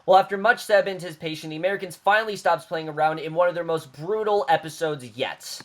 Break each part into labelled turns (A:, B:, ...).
A: Well, after much said into his patient, the Americans finally stops playing around in one of their most brutal episodes yet.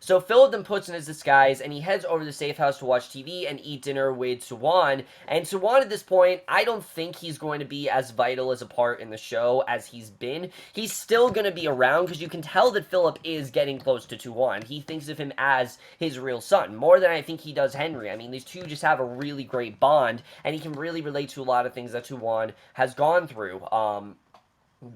A: So Philip then puts in his disguise and he heads over to the safe house to watch TV and eat dinner with Suwan. And Suwan at this point, I don't think he's going to be as vital as a part in the show as he's been. He's still going to be around because you can tell that Philip is getting close to Suwan. He thinks of him as his real son, more than I think he does Henry. I mean, these two just have a really great bond, and he can really relate to a lot of things that Suwan has gone through.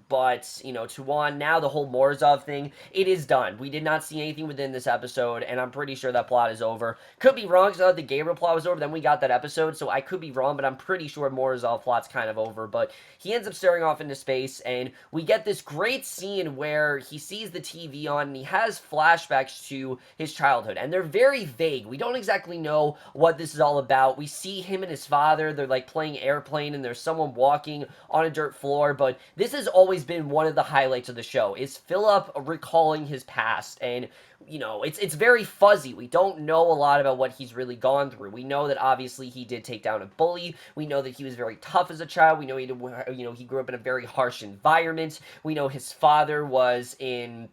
A: But, Tuan, now the whole Morozov thing, it is done. We did not see anything within this episode, and I'm pretty sure that plot is over. Could be wrong, because I thought the Gabriel plot was over, then we got that episode, so I could be wrong, but I'm pretty sure Morozov plot's kind of over. But he ends up staring off into space, and we get this great scene where he sees the TV on, and he has flashbacks to his childhood, and they're very vague. We don't exactly know what this is all about. We see him and his father, they're like playing airplane, and there's someone walking on a dirt floor, but this is always been one of the highlights of the show, is Philip recalling his past, and it's very fuzzy. We don't know a lot about what he's really gone through. We know that obviously he did take down a bully. We know that he was very tough as a child. We know he grew up in a very harsh environment. We know his father was in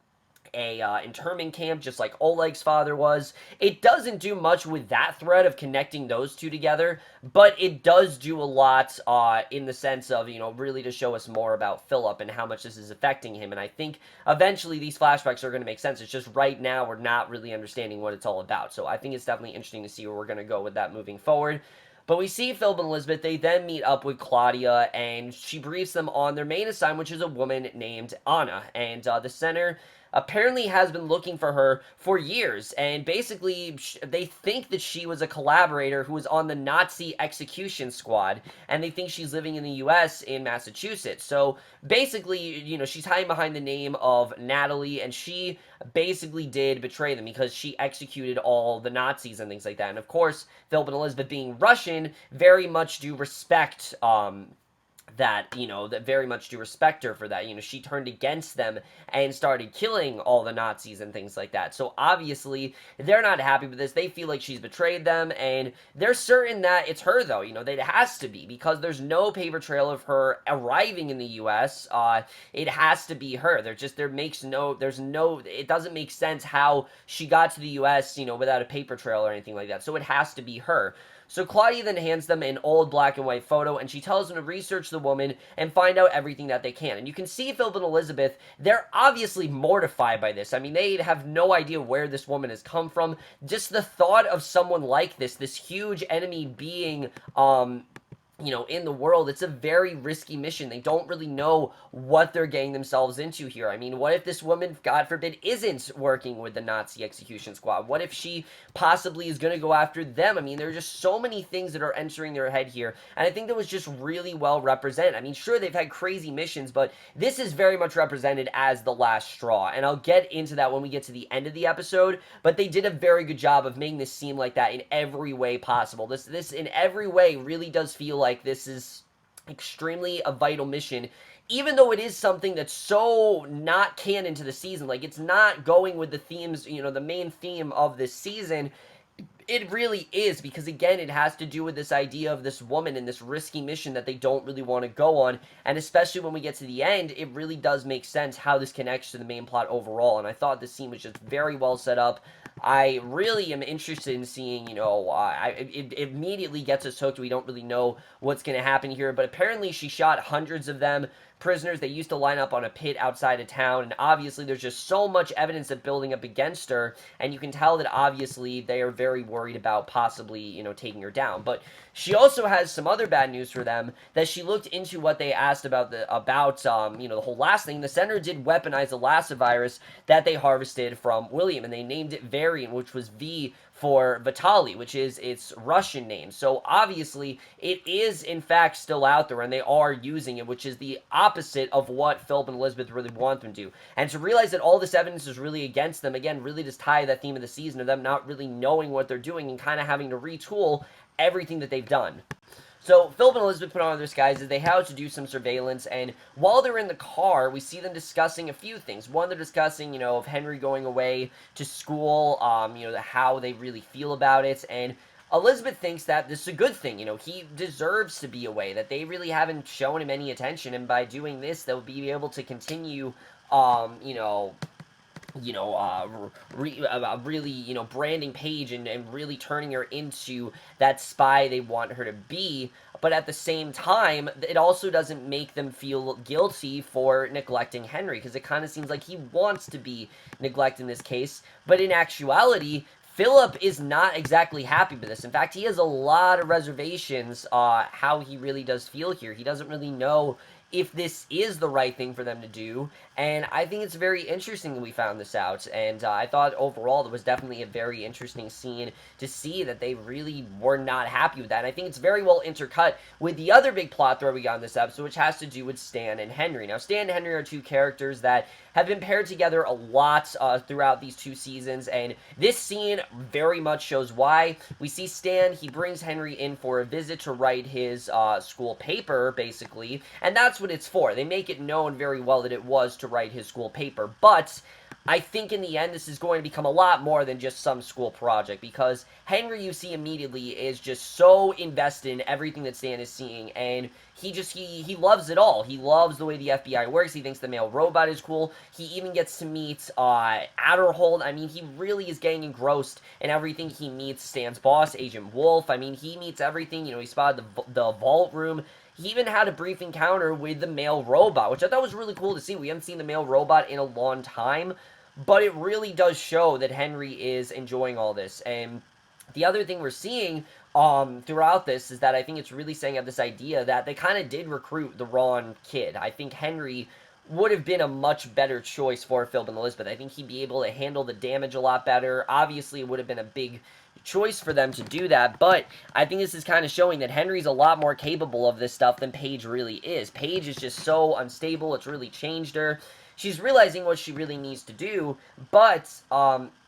A: a internment camp, just like Oleg's father was. It doesn't do much with that thread of connecting those two together, but it does do a lot in the sense of, really to show us more about Philip and how much this is affecting him. And I think eventually these flashbacks are going to make sense. It's just right now we're not really understanding what it's all about. So I think it's definitely interesting to see where we're going to go with that moving forward. But we see Philip and Elizabeth, they then meet up with Claudia, and she briefs them on their main assignment, which is a woman named Anna. And the center apparently has been looking for her for years, and basically they think that she was a collaborator who was on the Nazi execution squad, and they think she's living in the US in Massachusetts. So basically, she's hiding behind the name of Natalie, and she basically did betray them because she executed all the Nazis and things like that. And of course, Philip and Elizabeth, being Russian, very much do respect that very much do respect her for that. She turned against them and started killing all the Nazis and things like that. So obviously, they're not happy with this. They feel like she's betrayed them, and they're certain that it's her, though. That it has to be, because there's no paper trail of her arriving in the U.S. It has to be her. It doesn't make sense how she got to the U.S., without a paper trail or anything like that. So it has to be her. So Claudia then hands them an old black and white photo, and she tells them to research the woman and find out everything that they can. And you can see Philip and Elizabeth, they're obviously mortified by this. I mean, they have no idea where this woman has come from. Just the thought of someone like this huge enemy being, in the world, it's a very risky mission. They don't really know what they're getting themselves into here. I mean, what if this woman, God forbid, isn't working with the Nazi execution squad? What if she possibly is going to go after them? I mean, there are just so many things that are entering their head here, and I think that was just really well represented. I mean, sure, they've had crazy missions, but this is very much represented as the last straw, and I'll get into that when we get to the end of the episode, but they did a very good job of making this seem like that in every way possible. This in every way really does feel like this is extremely a vital mission, even though it is something that's so not canon to the season. Like, it's not going with the themes, the main theme of this season. It really is, because again, it has to do with this idea of this woman and this risky mission that they don't really want to go on, and especially when we get to the end, it really does make sense how this connects to the main plot overall, and I thought this scene was just very well set up. I really am interested in seeing, it immediately gets us hooked. We don't really know what's going to happen here, but apparently she shot hundreds of them, prisoners. They used to line up on a pit outside of town, and obviously there's just so much evidence that building up against her, and you can tell that obviously they are very worried about possibly, taking her down. But she also has some other bad news for them, that she looked into what they asked about the whole last thing. The center did weaponize the Lassa virus that they harvested from William, and they named it Variant, which was V for Vitaly, which is its Russian name. So obviously it is in fact still out there, and they are using it, which is the opposite of what Philip and Elizabeth really want them to. And to realize that all this evidence is really against them, again, really just tie that theme of the season of them not really knowing what they're doing and kind of having to retool everything that they've done. So Philip and Elizabeth put on their disguises. They have to do some surveillance, and while they're in the car, we see them discussing a few things. One, they're discussing, of Henry going away to school, how they really feel about it, and Elizabeth thinks that this is a good thing. He deserves to be away, that they really haven't shown him any attention, and by doing this, they'll be able to continue, really, branding Paige and really turning her into that spy they want her to be. But at the same time, it also doesn't make them feel guilty for neglecting Henry, because it kind of seems like he wants to be neglected in this case. But in actuality, Philip is not exactly happy with this. In fact, he has a lot of reservations how he really does feel here. He doesn't really know if this is the right thing for them to do, and I think it's very interesting that we found this out, and I thought overall it was definitely a very interesting scene to see that they really were not happy with that, and I think it's very well intercut with the other big plot thread we got in this episode, which has to do with Stan and Henry. Now, Stan and Henry are two characters that have been paired together a lot throughout these 2 seasons, and this scene very much shows why. We see Stan, he brings Henry in for a visit to write his school paper, basically, and that's what it's for. They make it known very well that it was to write his school paper, but I think in the end this is going to become a lot more than just some school project, because Henry, you see immediately, is just so invested in everything that Stan is seeing, and he loves it all. He loves the way the FBI works. He thinks the male robot is cool. He even gets to meet Adderhold. I mean, he really is getting engrossed in everything. He meets Stan's boss, Agent Wolf. I mean, he meets everything. He spotted the vault room. He even had a brief encounter with the male robot, which I thought was really cool to see. We haven't seen the male robot in a long time, but it really does show that Henry is enjoying all this. And the other thing we're seeing throughout this is that I think it's really setting up this idea that they kind of did recruit the wrong kid. I think Henry would have been a much better choice for Philip and Elizabeth. I think he'd be able to handle the damage a lot better. Obviously, it would have been a big choice for them to do that, but I think this is kind of showing that Henry's a lot more capable of this stuff than Paige really is. Paige is just so unstable. It's really changed her. She's realizing what she really needs to do, but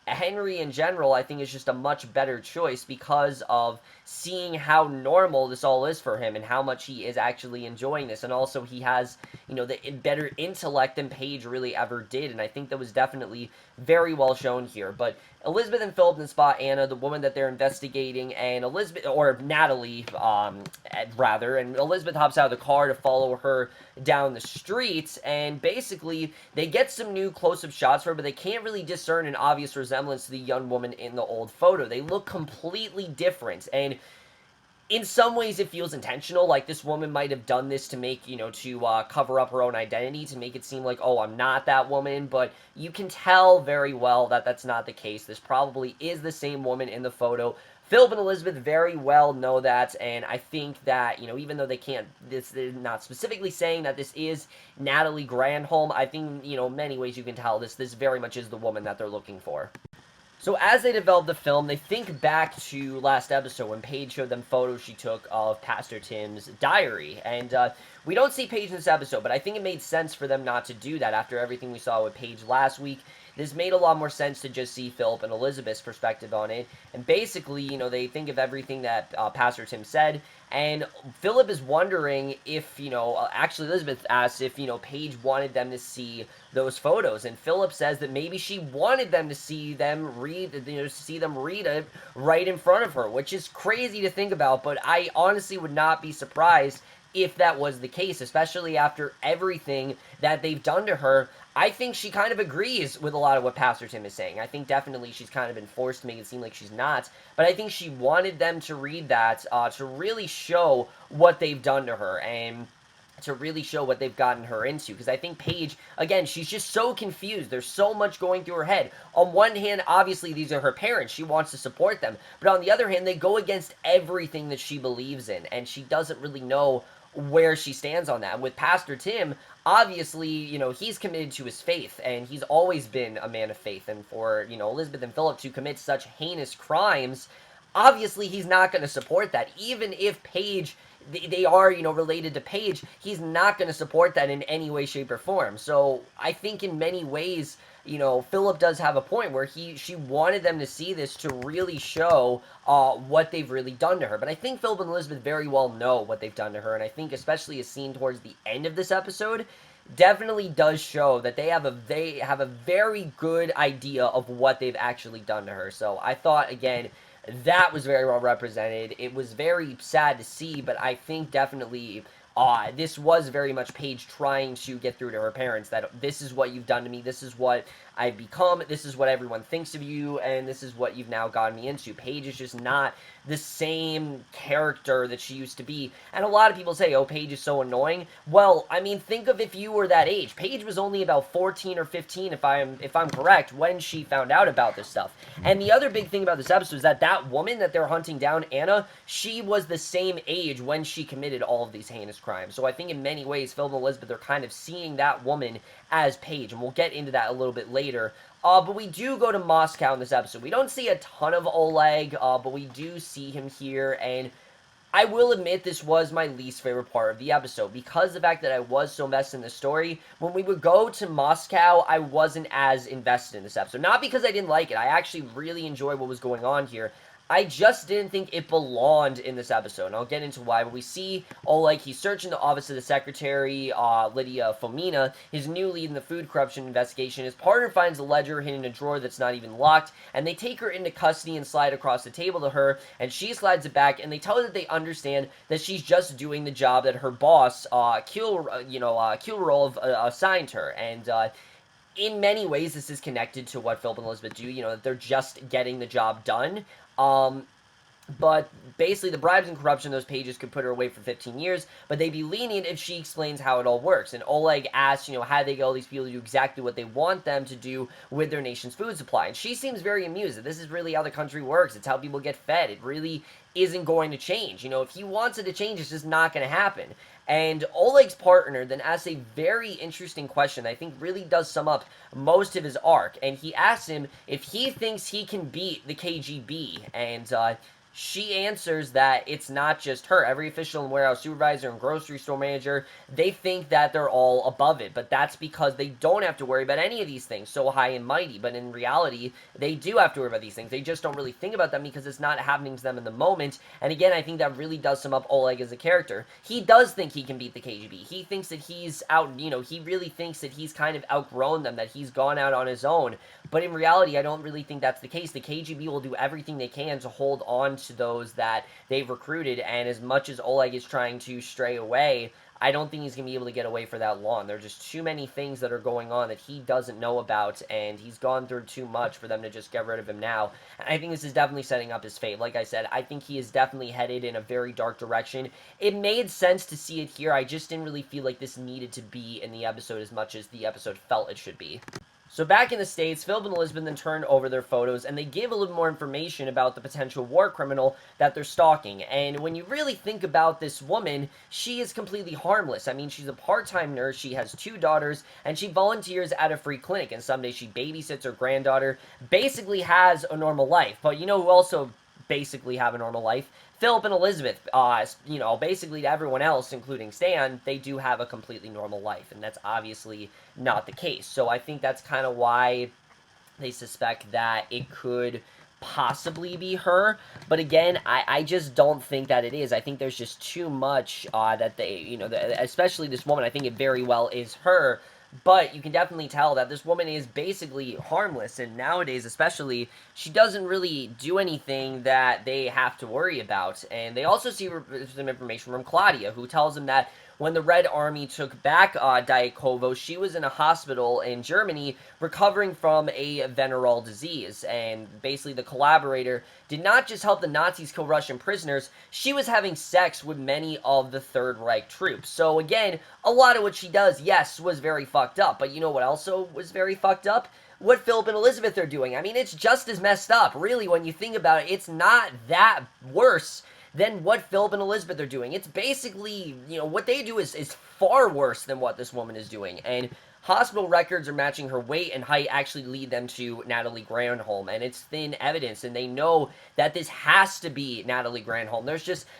A: Henry in general, I think, is just a much better choice because of seeing how normal this all is for him and how much he is actually enjoying this. And also he has, the better intellect than Paige really ever did. And I think that was definitely very well shown here. But Elizabeth and Philip then spot Anna, the woman that they're investigating, and Natalie, and Elizabeth hops out of the car to follow her down the street, and basically they get some new close-up shots for her, but they can't really discern an obvious resemblance to the young woman in the old photo. They look completely different, and in some ways it feels intentional, like this woman might have done this to make, to cover up her own identity, to make it seem like, oh, I'm not that woman, but you can tell very well that that's not the case. This probably is the same woman in the photo. Philip and Elizabeth very well know that, and I think that, even though they're not specifically saying that this is Natalie Granholm, I think, many ways you can tell this very much is the woman that they're looking for. So as they develop the film, they think back to last episode when Paige showed them photos she took of Pastor Tim's diary. And we don't see Paige in this episode, but I think it made sense for them not to do that after everything we saw with Paige last week. This made a lot more sense to just see Philip and Elizabeth's perspective on it. And basically, they think of everything that Pastor Tim said. And Philip is wondering if, actually Elizabeth asks if, Paige wanted them to see those photos. And Philip says that maybe she wanted them to see them read it right in front of her, which is crazy to think about. But I honestly would not be surprised if that was the case, especially after everything that they've done to her. I think she kind of agrees with a lot of what Pastor Tim is saying. I think definitely she's kind of been forced to make it seem like she's not, but I think she wanted them to read that to really show what they've done to her and to really show what they've gotten her into, because I think Paige, again, she's just so confused. There's so much going through her head. On one hand, obviously, these are her parents. She wants to support them, but on the other hand, they go against everything that she believes in, and she doesn't really know where she stands on that. And with Pastor Tim, obviously, he's committed to his faith, and he's always been a man of faith, and for, Elizabeth and Philip to commit such heinous crimes, obviously he's not going to support that. Even if Paige, they are, related to Paige, he's not going to support that in any way, shape, or form. So I think in many ways, Philip does have a point where she wanted them to see this to really show what they've really done to her. But I think Philip and Elizabeth very well know what they've done to her, and I think especially a scene towards the end of this episode definitely does show that they have a very good idea of what they've actually done to her. So I thought, again, that was very well represented. It was very sad to see, but I think definitely this was very much Paige trying to get through to her parents that this is what you've done to me, this is what I've become, this is what everyone thinks of you, and this is what you've now gotten me into. Paige is just not the same character that she used to be. And a lot of people say, oh, Paige is so annoying. Well, I mean, think of if you were that age. Paige was only about 14 or 15, if I'm correct, when she found out about this stuff. And the other big thing about this episode is that woman that they're hunting down, Anna, she was the same age when she committed all of these heinous crime. So I think in many ways, Philip and Elizabeth are kind of seeing that woman as Paige, and we'll get into that a little bit later. But we do go to Moscow in this episode. We don't see a ton of Oleg, but we do see him here, and I will admit this was my least favorite part of the episode, because the fact that I was so invested in the story. When we would go to Moscow, I wasn't as invested in this episode. Not because I didn't like it. I actually really enjoyed what was going on here. I just didn't think it belonged in this episode, and I'll get into why. But we see Oleg, he's searching the office of the secretary, Lydia Fomina, his new lead in the food corruption investigation. His partner finds a ledger hidden in a drawer that's not even locked, and they take her into custody and slide across the table to her, and she slides it back, and they tell her that they understand that she's just doing the job that her boss, Kilrolov, assigned her, and, in many ways, this is connected to what Philip and Elizabeth do, that they're just getting the job done. But basically, the bribes and corruption those Paiges could put her away for 15 years, but they'd be lenient if she explains how it all works. And Oleg asks, how do they get all these people to do exactly what they want them to do with their nation's food supply? And she seems very amused that this is really how the country works. It's how people get fed. It really isn't going to change. If he wants it to change, it's just not going to happen. And Oleg's partner then asks a very interesting question that I think really does sum up most of his arc. And he asks him if he thinks he can beat the KGB. And, she answers that it's not just her. Every official and warehouse supervisor and grocery store manager, they think that they're all above it. But that's because they don't have to worry about any of these things so high and mighty. But in reality, they do have to worry about these things. They just don't really think about them because it's not happening to them in the moment. And again, I think that really does sum up Oleg as a character. He does think he can beat the KGB. He thinks that he's out, he really thinks that he's kind of outgrown them, that he's gone out on his own. But in reality, I don't really think that's the case. The KGB will do everything they can to hold on to those that they've recruited, and as much as Oleg is trying to stray away, I don't think he's going to be able to get away for that long. There are just too many things that are going on that he doesn't know about, and he's gone through too much for them to just get rid of him now. And I think this is definitely setting up his fate. Like I said, I think he is definitely headed in a very dark direction. It made sense to see it here. I just didn't really feel like this needed to be in the episode as much as the episode felt it should be. So back in the States, Philip and Elizabeth then turn over their photos, and they give a little more information about the potential war criminal that they're stalking. And when you really think about this woman, she is completely harmless. I mean, she's a part-time nurse, she has 2 daughters, and she volunteers at a free clinic, and someday she babysits her granddaughter, basically has a normal life. But you know who also basically have a normal life? Philip and Elizabeth, basically to everyone else, including Stan, they do have a completely normal life, and that's obviously not the case. So I think that's kind of why they suspect that it could possibly be her, but again, I just don't think that it is. I think there's just too much that they, especially this woman, I think it very well is her. But you can definitely tell that this woman is basically harmless, and nowadays especially, she doesn't really do anything that they have to worry about. And they also see some information from Claudia, who tells them that when the Red Army took back Dyatkovo, she was in a hospital in Germany recovering from a venereal disease. And basically the collaborator did not just help the Nazis kill Russian prisoners, she was having sex with many of the Third Reich troops. So again, a lot of what she does, yes, was very fucked up. But you know what also was very fucked up? What Philip and Elizabeth are doing. I mean, it's just as messed up. Really, when you think about it, it's not that worse than what Philip and Elizabeth are doing. It's basically, what they do is far worse than what this woman is doing. And hospital records are matching her weight and height actually lead them to Natalie Granholm. And it's thin evidence, and they know that this has to be Natalie Granholm.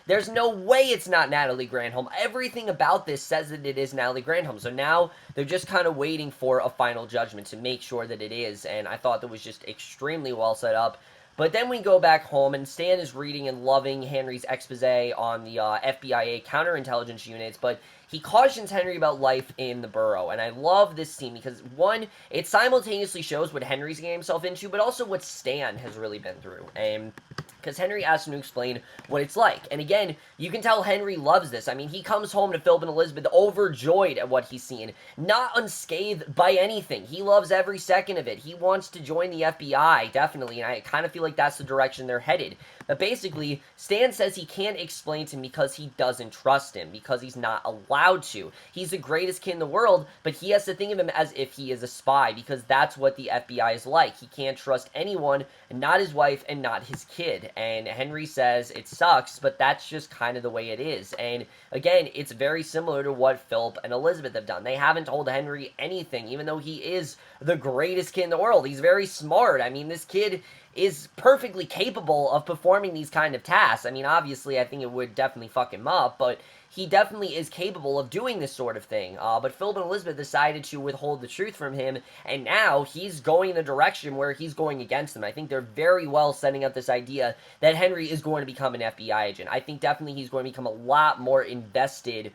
A: There's no way it's not Natalie Granholm. Everything about this says that it is Natalie Granholm. So now they're just kind of waiting for a final judgment to make sure that it is. And I thought that was just extremely well set up. But then we go back home, and Stan is reading and loving Henry's expose on the FBIA counterintelligence units, but he cautions Henry about life in the borough. And I love this scene because, one, it simultaneously shows what Henry's getting himself into, but also what Stan has really been through. And because Henry asks him to explain what it's like. And again, you can tell Henry loves this. I mean, he comes home to Philip and Elizabeth overjoyed at what he's seen, not unscathed by anything. He loves every second of it. He wants to join the FBI, definitely, and I kind of feel like that's the direction they're headed. But basically, Stan says he can't explain to him because he doesn't trust him, because he's not allowed to. He's the greatest kid in the world, but he has to think of him as if he is a spy, because that's what the FBI is like. He can't trust anyone, not his wife, and not his kid. And Henry says it sucks, but that's just kind of the way it is. And again, it's very similar to what Philip and Elizabeth have done. They haven't told Henry anything, even though he is the greatest kid in the world. He's very smart. I mean, this kid is perfectly capable of performing these kind of tasks. I mean, obviously, I think it would definitely fuck him up, but he definitely is capable of doing this sort of thing. But Philip and Elizabeth decided to withhold the truth from him, and now he's going in a direction where he's going against them. I think they're very well setting up this idea that Henry is going to become an FBI agent. I think definitely he's going to become a lot more invested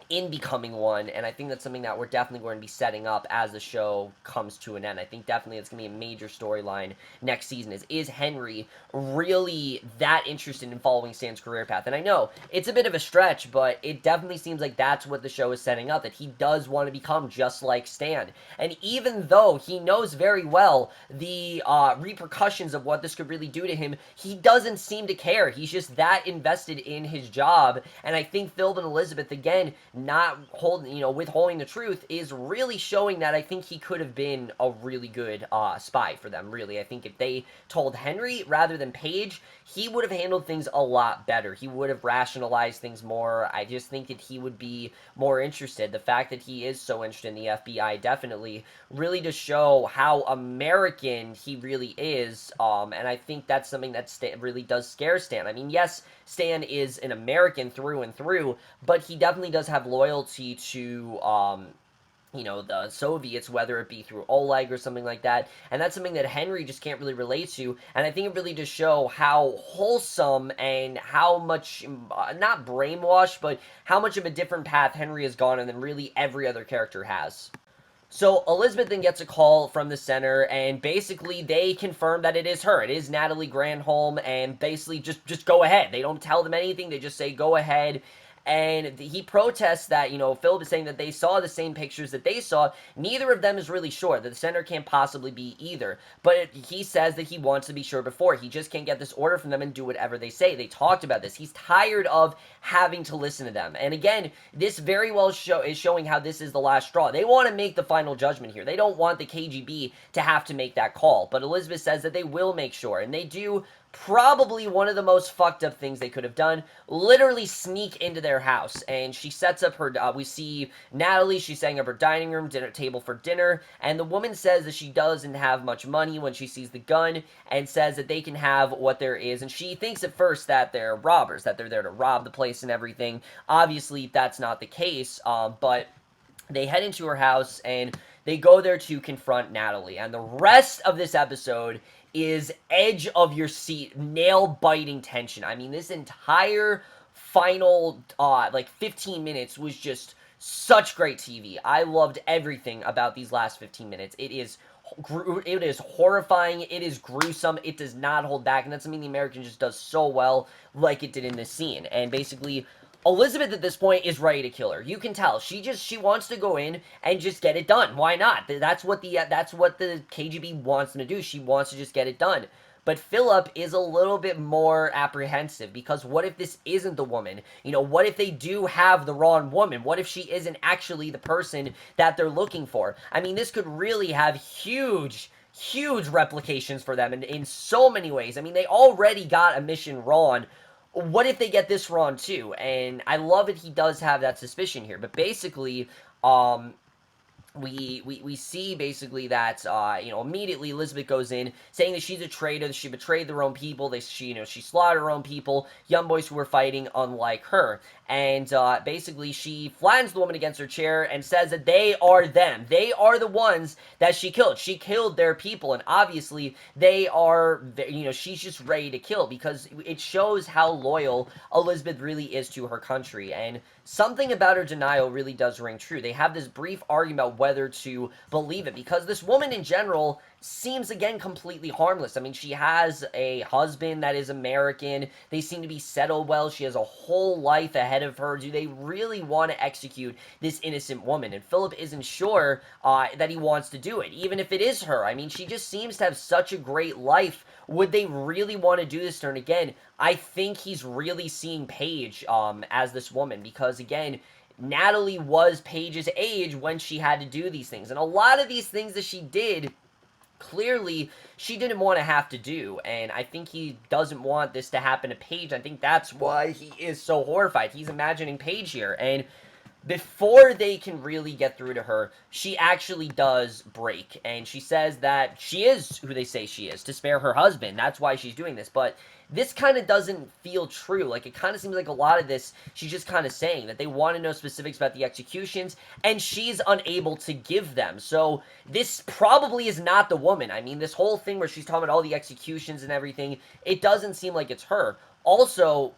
A: in becoming one, and I think that's something that we're definitely going to be setting up as the show comes to an end. I think definitely it's going to be a major storyline next season is Henry really that interested in following Stan's career path? And I know it's a bit of a stretch, but it definitely seems like that's what the show is setting up, that he does want to become just like Stan. And even though he knows very well the repercussions of what this could really do to him, he doesn't seem to care. He's just that invested in his job, and I think Phil and Elizabeth, again, not withholding the truth is really showing that I think he could have been a really good spy for them, really. I think if they told Henry rather than Paige, he would have handled things a lot better. He would have rationalized things more. I just think that he would be more interested. The fact that he is so interested in the FBI definitely really does show how American he really is, and I think that's something that really does scare Stan. I mean, yes, Stan is an American through and through, but he definitely does have loyalty to, the Soviets, whether it be through Oleg or something like that, and that's something that Henry just can't really relate to, and I think it really does show how wholesome and how much, not brainwashed, but how much of a different path Henry has gone on than really every other character has. So Elizabeth then gets a call from the center, and basically they confirm that it is her. It is Natalie Granholm, and basically just go ahead. They don't tell them anything. They just say, go ahead. And he protests that, Philip is saying that they saw the same pictures that they saw. Neither of them is really sure. That the center can't possibly be either. But he says that he wants to be sure before. He just can't get this order from them and do whatever they say. They talked about this. He's tired of having to listen to them. And again, this very well is showing how this is the last straw. They want to make the final judgment here. They don't want the KGB to have to make that call. But Elizabeth says that they will make sure. And they do probably one of the most fucked up things they could have done, literally sneak into their house. And she sets up her, we see Natalie, she's setting up her dining room table for dinner, and the woman says that she doesn't have much money when she sees the gun, and says that they can have what there is, and she thinks at first that they're robbers, that they're there to rob the place and everything. Obviously, that's not the case, but they head into her house, and they go there to confront Natalie, and the rest of this episode is edge of your seat, nail-biting tension. I mean, this entire final, 15 minutes was just such great TV. I loved everything about these last 15 minutes. It is horrifying, it is gruesome, it does not hold back, and that's something the American just does so well, like it did in this scene. And basically, Elizabeth at this point is ready to kill her. You can tell. She wants to go in and just get it done. Why not? That's what the KGB wants them to do. She wants to just get it done. But Philip is a little bit more apprehensive, because what if this isn't the woman? What if they do have the wrong woman? What if she isn't actually the person that they're looking for? I mean, this could really have huge replications for them in so many ways. I mean, they already got a mission wrong. What if they get this wrong too? And I love that he does have that suspicion here. But basically, we see basically that, immediately Elizabeth goes in saying that she's a traitor, that she betrayed their own people, she slaughtered her own people, young boys who were fighting unlike her. And basically she flattens the woman against her chair and says that they are them. They are the ones that she killed. She killed their people, and obviously they are, she's just ready to kill, because it shows how loyal Elizabeth really is to her country. And something about her denial really does ring true. They have this brief argument about whether to believe it, because this woman in general seems, again, completely harmless. I mean, she has a husband that is American. They seem to be settled well. She has a whole life ahead of her. Do they really want to execute this innocent woman? And Philip isn't sure that he wants to do it, even if it is her. I mean, she just seems to have such a great life. Would they really want to do this to her? And again, I think he's really seeing Paige as this woman, because, again, Natalie was Paige's age when she had to do these things. And a lot of these things that she did clearly she didn't want to have to do, and I think he doesn't want this to happen to Paige. I think that's why he is so horrified. He's imagining Paige here, and before they can really get through to her, she actually does break, and she says that she is who they say she is, to spare her husband. That's why she's doing this, but this kind of doesn't feel true. Like, it kind of seems like a lot of this, she's just kind of saying that they want to know specifics about the executions, and she's unable to give them. So, this probably is not the woman. I mean, this whole thing where she's talking about all the executions and everything, it doesn't seem like it's her. Also,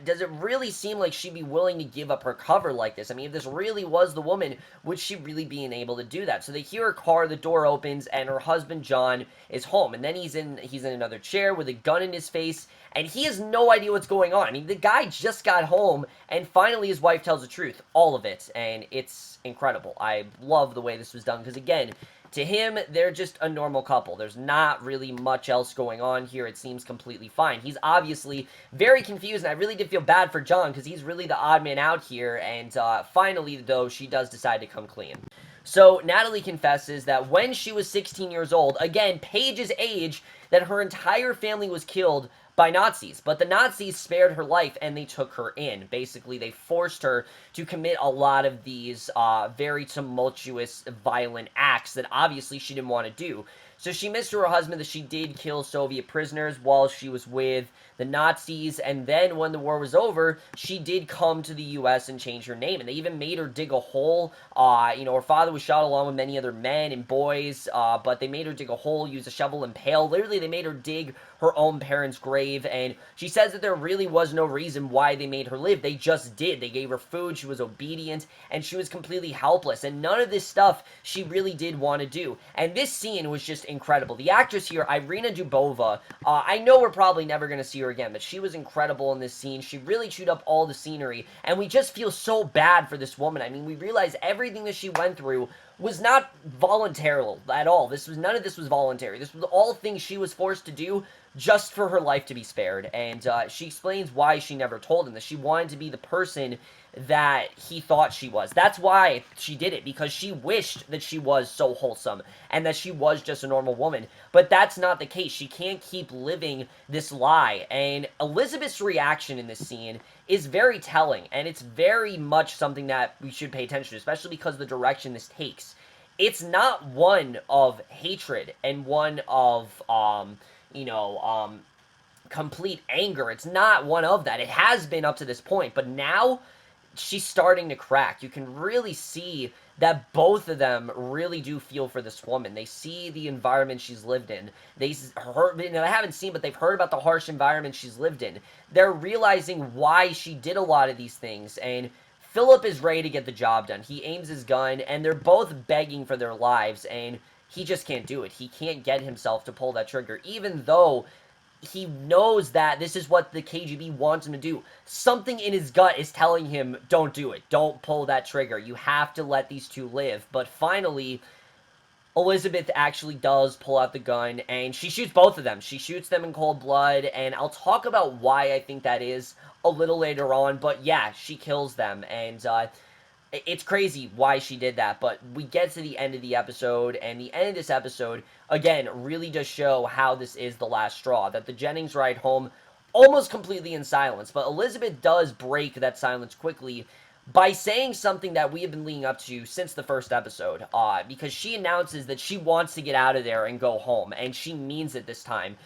A: does it really seem like she'd be willing to give up her cover like this? I mean, if this really was the woman, would she really be able to do that? So they hear her car, the door opens, and her husband, John, is home. And then he's in another chair with a gun in his face, and he has no idea what's going on. I mean, the guy just got home, and finally his wife tells the truth. All of it. And it's incredible. I love the way this was done, because again, to him, they're just a normal couple. There's not really much else going on here. It seems completely fine. He's obviously very confused, and I really did feel bad for John, because he's really the odd man out here, and finally, though, she does decide to come clean. So, Natalie confesses that when she was 16 years old, again, Paige's age, that her entire family was killed by Nazis, but the Nazis spared her life and they took her in. Basically, they forced her to commit a lot of these very tumultuous, violent acts that obviously she didn't want to do. So she admits to her husband that she did kill Soviet prisoners while she was with the Nazis, and then when the war was over, she did come to the U.S. and change her name, and they even made her dig a hole. Her father was shot along with many other men and boys, but they made her dig a hole, use a shovel and pail. Literally, they made her dig her own parents' grave, and she says that there really was no reason why they made her live. They just did. They gave her food, she was obedient, and she was completely helpless, and none of this stuff she really did want to do. And this scene was just incredible. The actress here, Irina Dubova, I know we're probably never going to see her again, but she was incredible in this scene. She really chewed up all the scenery, and we just feel so bad for this woman. I mean, we realize everything that she went through was not voluntary at all. None of this was voluntary. This was all things she was forced to do just for her life to be spared, and she explains why she never told him that she wanted to be the person that he thought she was. That's why she did it, because she wished that she was so wholesome and that she was just a normal woman. But that's not the case. She can't keep living this lie. And Elizabeth's reaction in this scene is very telling, and it's very much something that we should pay attention to, especially because of the direction this takes. It's not one of hatred and one of, complete anger. It's not one of that. It has been up to this point, but now she's starting to crack. You can really see that both of them really do feel for this woman. They see the environment she's lived in. They haven't seen, but they've heard about the harsh environment she's lived in. They're realizing why she did a lot of these things, and Philip is ready to get the job done. He aims his gun, and they're both begging for their lives, and he just can't do it. He can't get himself to pull that trigger, even though he knows that this is what the KGB wants him to do. Something in his gut is telling him, don't do it. Don't pull that trigger. You have to let these two live. But finally, Elizabeth actually does pull out the gun, and she shoots both of them. She shoots them in cold blood, and I'll talk about why I think that is a little later on. But yeah, she kills them, and it's crazy why she did that, but we get to the end of the episode, and the end of this episode, again, really does show how this is the last straw, that the Jennings ride home almost completely in silence, but Elizabeth does break that silence quickly by saying something that we have been leading up to since the first episode, because she announces that she wants to get out of there and go home, and she means it this time,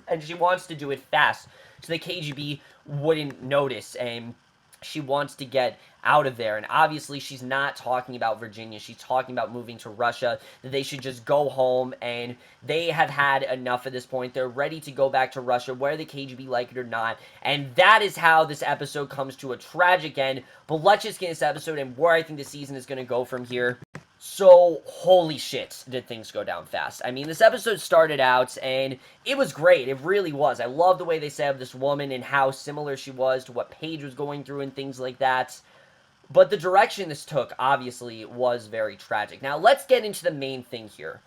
A: and she wants to do it fast, so the KGB wouldn't notice, and she wants to get out of there. And obviously she's not talking about Virginia. She's talking about moving to Russia, that they should just go home, and they have had enough at this point. They're ready to go back to Russia, whether the KGB like it or not. And that is how this episode comes to a tragic end. But let's just get this episode and where I think the season is going to go from here. So, holy shit, did things go down fast. I mean, this episode started out, and it was great. It really was. I love the way they set up this woman and how similar she was to what Paige was going through and things like that. But the direction this took, obviously, was very tragic. Now, let's get into the main thing here.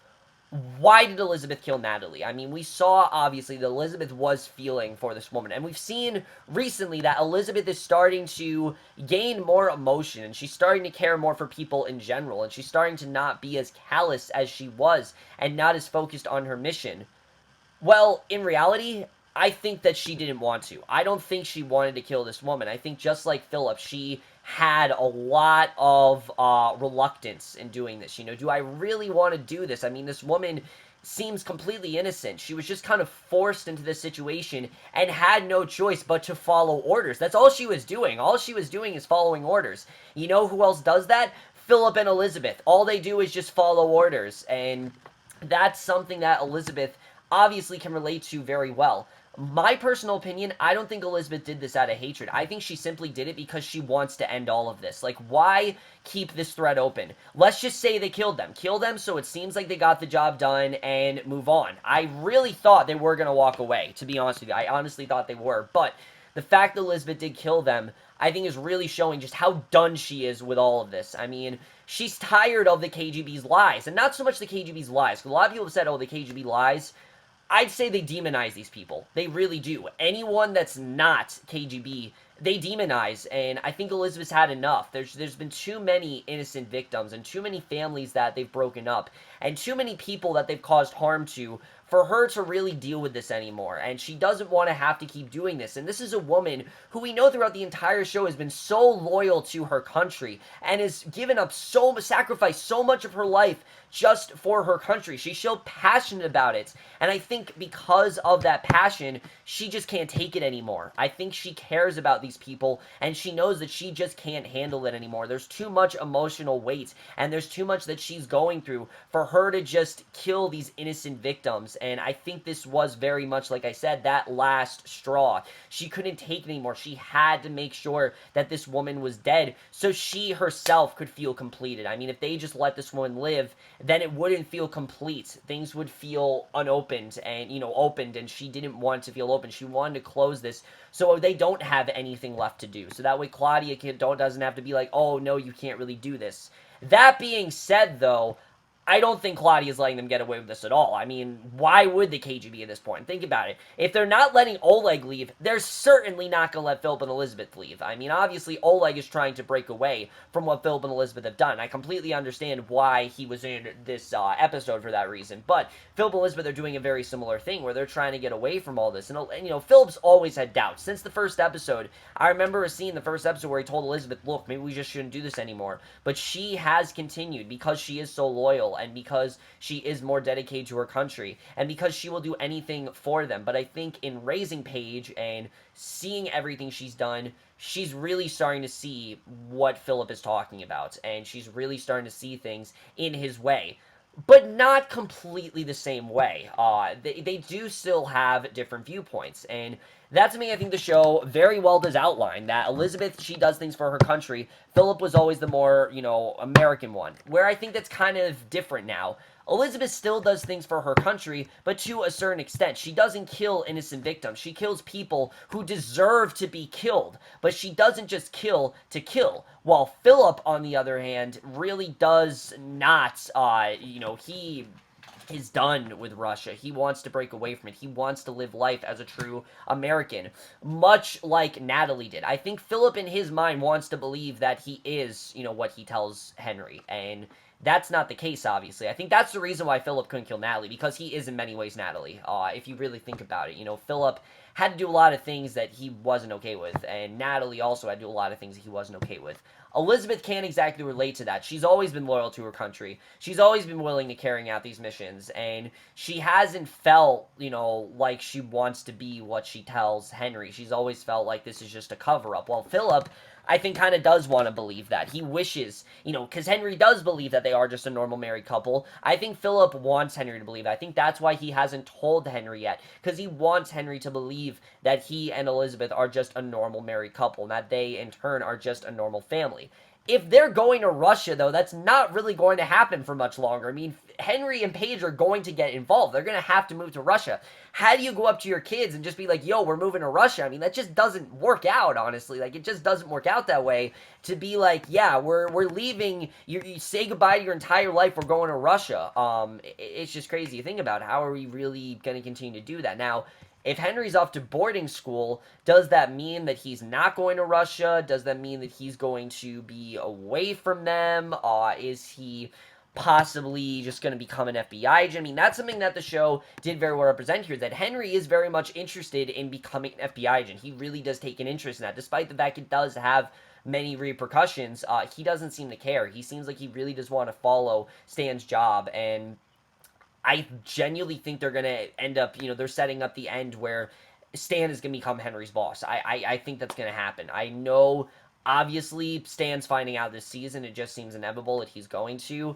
A: why did Elizabeth kill Natalie? I mean, we saw, obviously, that Elizabeth was feeling for this woman, and we've seen recently that Elizabeth is starting to gain more emotion, and she's starting to care more for people in general, and she's starting to not be as callous as she was, and not as focused on her mission. Well, in reality, I think that she didn't want to. I don't think she wanted to kill this woman. I think just like Philip, she had a lot of reluctance in doing this. You know, do I really want to do this? I mean, this woman seems completely innocent. She was just kind of forced into this situation and had no choice but to follow orders. That's all she was doing. All she was doing is following orders. You know who else does that? Philip and Elizabeth. All they do is just follow orders, and that's something that Elizabeth obviously can relate to very well. My personal opinion, I don't think Elizabeth did this out of hatred. I think she simply did it because she wants to end all of this. Like, why keep this thread open? Let's just say they killed them. Kill them so it seems like they got the job done and move on. I really thought they were going to walk away, to be honest with you. I honestly thought they were. But the fact that Elizabeth did kill them, I think is really showing just how done she is with all of this. I mean, she's tired of the KGB's lies. And not so much the KGB's lies. Because a lot of people have said, oh, the KGB lies. I'd say they demonize these people. They really do. Anyone that's not KGB, they demonize, and I think Elizabeth's had enough. There's been too many innocent victims and too many families that they've broken up and too many people that they've caused harm to for her to really deal with this anymore, and she doesn't want to have to keep doing this. And this is a woman who we know throughout the entire show has been so loyal to her country and has given up sacrificed so much of her life just for her country. She's so passionate about it, and I think because of that passion, she just can't take it anymore. I think she cares about these people, and she knows that she just can't handle it anymore. There's too much emotional weight, and there's too much that she's going through for her to just kill these innocent victims. And I think this was very much, like I said, that last straw. She couldn't take it anymore. She had to make sure that this woman was dead so she herself could feel completed. I mean, if they just let this woman live, then it wouldn't feel complete. Things would feel unopened and, opened, and she didn't want to feel open. She wanted to close this so they don't have anything left to do. So that way Claudia doesn't have to be like, oh, no, you can't really do this. That being said, though, I don't think Claudia's letting them get away with this at all. I mean, why would the KGB at this point? Think about it. If they're not letting Oleg leave, they're certainly not going to let Philip and Elizabeth leave. I mean, obviously, Oleg is trying to break away from what Philip and Elizabeth have done. I completely understand why he was in this episode for that reason. But Philip and Elizabeth are doing a very similar thing where they're trying to get away from all this. And Philip's always had doubts. Since the first episode, I remember a scene in the first episode where he told Elizabeth, look, maybe we just shouldn't do this anymore. But she has continued because she is so loyal, and because she is more dedicated to her country, and because she will do anything for them. But I think in raising Paige and seeing everything she's done, she's really starting to see what Philip is talking about, and she's really starting to see things in his way. But not completely the same way. They do still have different viewpoints, and that's something I think the show very well does outline, that Elizabeth, she does things for her country. Philip was always the more, American one, where I think that's kind of different now. Elizabeth still does things for her country, but to a certain extent. She doesn't kill innocent victims. She kills people who deserve to be killed, but she doesn't just kill to kill. While Philip, on the other hand, really does not, he is done with Russia. He wants to break away from it. He wants to live life as a true American, much like Natalie did. I think Philip, in his mind, wants to believe that he is, what he tells Henry, and that's not the case, obviously. I think that's the reason why Philip couldn't kill Natalie, because he is in many ways Natalie, if you really think about it. Philip had to do a lot of things that he wasn't okay with, and Natalie also had to do a lot of things that he wasn't okay with. Elizabeth can't exactly relate to that. She's always been loyal to her country. She's always been willing to carrying out these missions, and she hasn't felt, like she wants to be what she tells Henry. She's always felt like this is just a cover-up. While Philip, I think, kind of does want to believe that. He wishes, because Henry does believe that they are just a normal married couple. I think Philip wants Henry to believe that. I think that's why he hasn't told Henry yet, because he wants Henry to believe that he and Elizabeth are just a normal married couple, and that they, in turn, are just a normal family. If they're going to Russia, though, that's not really going to happen for much longer. I mean, Henry and Paige are going to get involved. They're going to have to move to Russia. How do you go up to your kids and just be like, yo, we're moving to Russia? I mean, that just doesn't work out, honestly. Like, it just doesn't work out that way. To be like, yeah, we're leaving. You say goodbye to your entire life. We're going to Russia. It's just crazy to think about. How are we really going to continue to do that? Now, if Henry's off to boarding school, does that mean that he's not going to Russia? Does that mean that he's going to be away from them? Is he possibly just going to become an FBI agent? I mean, that's something that the show did very well represent here, that Henry is very much interested in becoming an FBI agent. He really does take an interest in that, despite the fact it does have many repercussions. He doesn't seem to care. He seems like he really does want to follow Stan's job, and I genuinely think they're going to end up, they're setting up the end where Stan is going to become Henry's boss. I think that's going to happen. I know, obviously, Stan's finding out this season. It just seems inevitable that he's going to.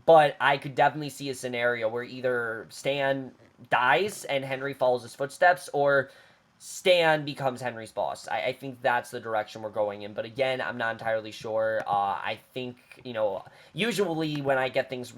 A: But I could definitely see a scenario where either Stan dies and Henry follows his footsteps, or Stan becomes Henry's boss. I think that's the direction we're going in. But again, I'm not entirely sure. I think, usually when I get things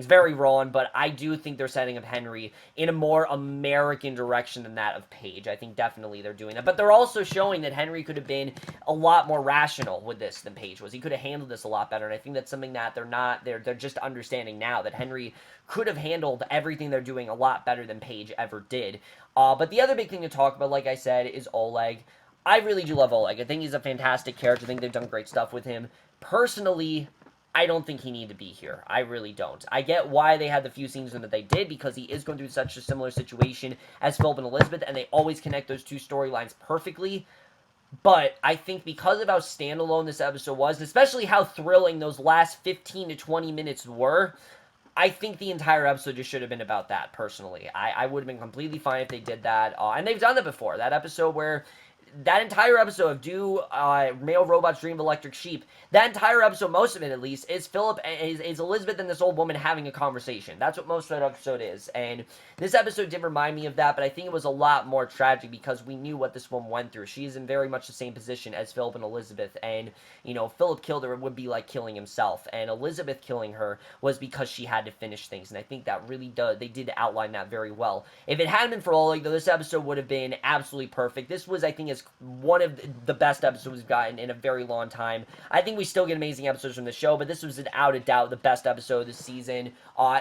A: very wrong, but I do think they're setting up Henry in a more American direction than that of Paige. I think definitely they're doing that. But they're also showing that Henry could have been a lot more rational with this than Paige was. He could have handled this a lot better, and I think that's something that they're just understanding now, that Henry could have handled everything they're doing a lot better than Paige ever did. But the other big thing to talk about, like I said, is Oleg. I really do love Oleg. I think he's a fantastic character. I think they've done great stuff with him. Personally, I don't think he needed to be here. I really don't. I get why they had the few scenes that they did, because he is going through such a similar situation as Philip and Elizabeth, and they always connect those two storylines perfectly. But I think because of how standalone this episode was, especially how thrilling those last 15 to 20 minutes were, I think the entire episode just should have been about that, personally. I would have been completely fine if they did that. And they've done that before. That episode where... That entire episode of Do Male Robots Dream of Electric Sheep, that entire episode, most of it at least, is is Elizabeth and this old woman having a conversation. That's what most of that episode is. And this episode did remind me of that, but I think it was a lot more tragic because we knew what this woman went through. She's in very much the same position as Philip and Elizabeth, and, Philip killed her, it would be like killing himself, and Elizabeth killing her was because she had to finish things, and I think that really they did outline that very well. If it hadn't been for Oleg, though, this episode would have been absolutely perfect. This was, I think, one of the best episodes we've gotten in a very long time. I think we still get amazing episodes from the show, but this was without a doubt the best episode of the season.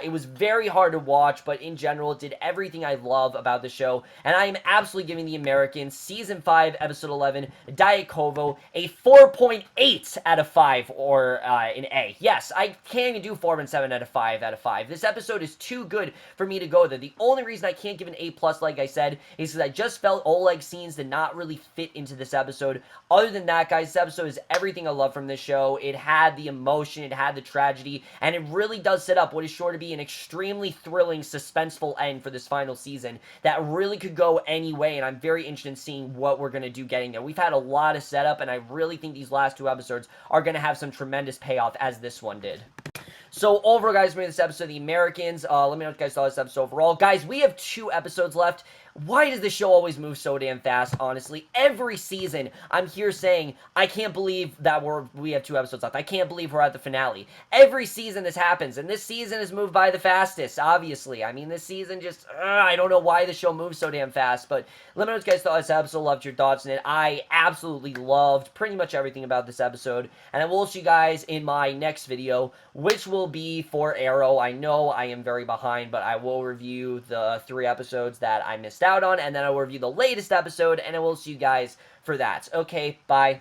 A: It was very hard to watch, but in general, it did everything I love about the show, and I am absolutely giving The Americans Season 5, Episode 11, Dyatkovo, a 4.8 out of 5, or an A. Yes, I can't even do 4 and 7 out of 5 out of 5. This episode is too good for me to go there. The only reason I can't give an A+, like I said, is because I just felt Oleg scenes did not really fit into this episode. Other than that, guys, this episode is everything I love from this show. It had the emotion, it had the tragedy, and it really does set up what is sure to be an extremely thrilling, suspenseful end for this final season that really could go any way, and I'm very interested in seeing what we're going to do getting there. We've had a lot of setup, and I really think these last two episodes are going to have some tremendous payoff, as this one did. So, overall, guys, for this episode of The Americans, let me know what you guys thought of this episode overall. Guys, we have 2 episodes left. Why does this show always move so damn fast, honestly? Every season, I'm here saying, I can't believe that we have 2 episodes left. I can't believe we're at the finale. Every season this happens, and this season has moved by the fastest, obviously. I mean, this season just, I don't know why the show moves so damn fast, but let me know what you guys thought of this episode. Loved your thoughts on it. I absolutely loved pretty much everything about this episode, and I will see you guys in my next video, which will be for Arrow. I know I am very behind, but I will review the 3 episodes that I missed out on, and then I will review the latest episode, and I will see you guys for that. Okay, bye.